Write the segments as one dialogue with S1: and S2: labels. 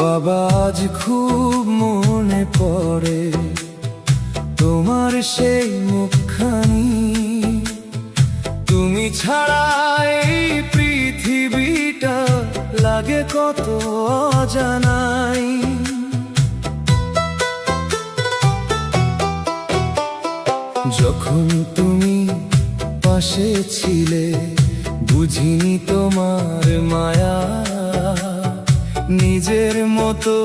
S1: বাবা, আজ খুব মনে পড়ে তোমার সেই মুখখানি। তুমি ছাড়া এই পৃথিবীটা লাগে কত অজানাই। যখন তুমি পাশে ছিলে বুঝিনি তোমার মায়া, নিজের মতো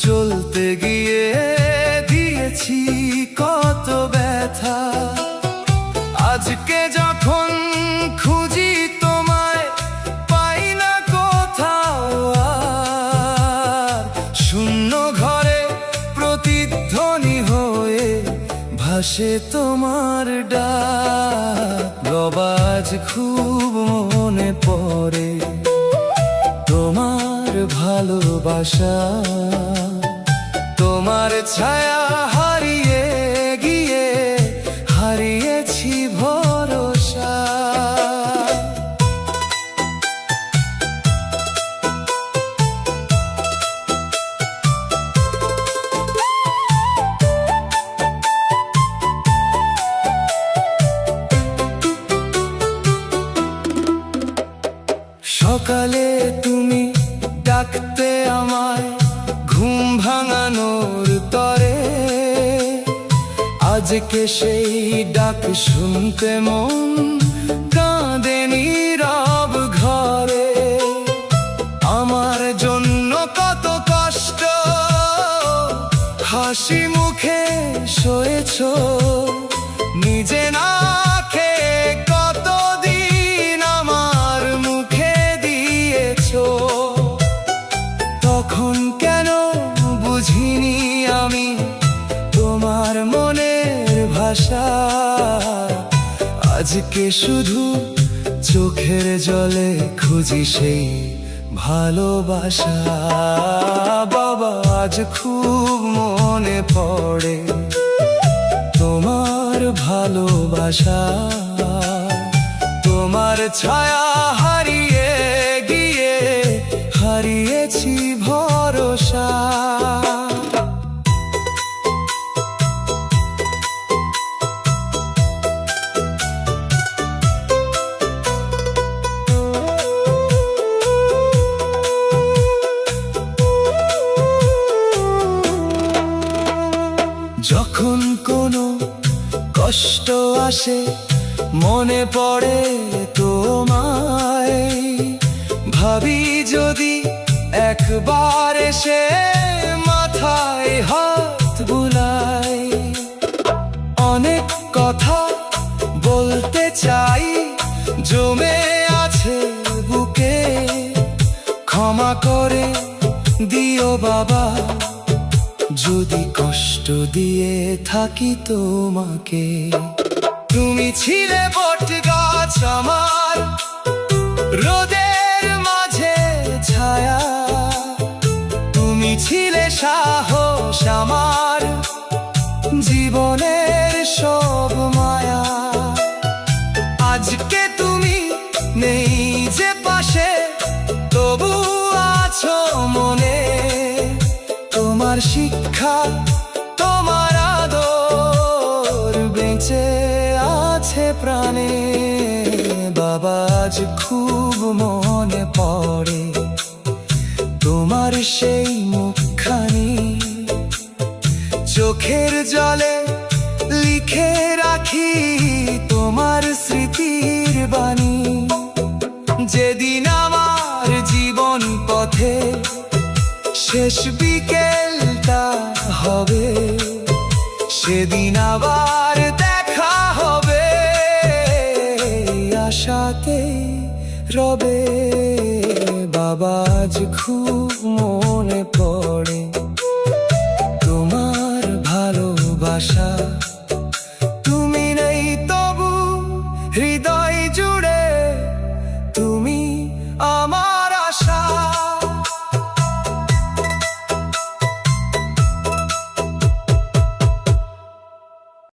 S1: চলতে গিয়ে দিয়েছি কত ব্যথা। আজকে যখন খুঁজি তোমায় পাই না কোথাও, আর শূন্য ঘরে প্রতিধ্বনি হয়ে ভাসে তোমার ডাক। বাবা, আজ খুব মনে পড়ে তোমার ভালোবাসা, তোমার ছায়া হারিয়ে গিয়ে হারিয়েছি ভরসা। সকালে তুমি ডাকতে আমায় ঘুম ভাঙানোর তরে, আজকে সেই ডাক শুনতে মন কাঁদে নীরব ঘরে। আমার জন্য কত কষ্ট হাসি মুখে সয়েছো, নিজে না খেয়ে কতদিন আমার মুখে দিয়েছো। তখন কেন বুঝিনি আমি তোমার মনের ভাষা, আজকে শুধু চোখের জলে খুঁজি সেই ভালোবাসা। বাবা, আজ খুব মনে পড়ে তোমার ভালোবাসা, তোমার ছায়া হারিয়ে গিয়ে হারিয়েছি ভরসা। যখন কোনো কষ্ট আসে মনে পড়ে তোমায়, ভাবি যদি একবার এসে মাথায় হাত বুলাই। অনেক কথা বলতে চাই জমে আছে বুকে, ক্ষমা করে দিও বাবা যদি কষ্ট দিয়ে থাকি তোমাকে। তুমি ছিলে বট গাছ আমার, রোদের মাঝে ছায়া। তুমি ছিলে সাহস আমার, জীবনের সব মায়া। আজকে তুমি নেই যে পাশে, তবু আছো মনে। তোমার শিক্ষা তোমার আদর বেঁচে আছে প্রাণে। বাবা, আজ খুব মনে পড়ে তোমার সেই মুখখানি। চোখের জলে লিখে রাখি তোমার স্মৃতির বাণী। যেদিন আমার জীবন পথে শেষ বিকেলটা হবে, সেদিন আবার দেখা হবে, আশাতে রবে। বাবা, আজ খুব মনে ভাষা।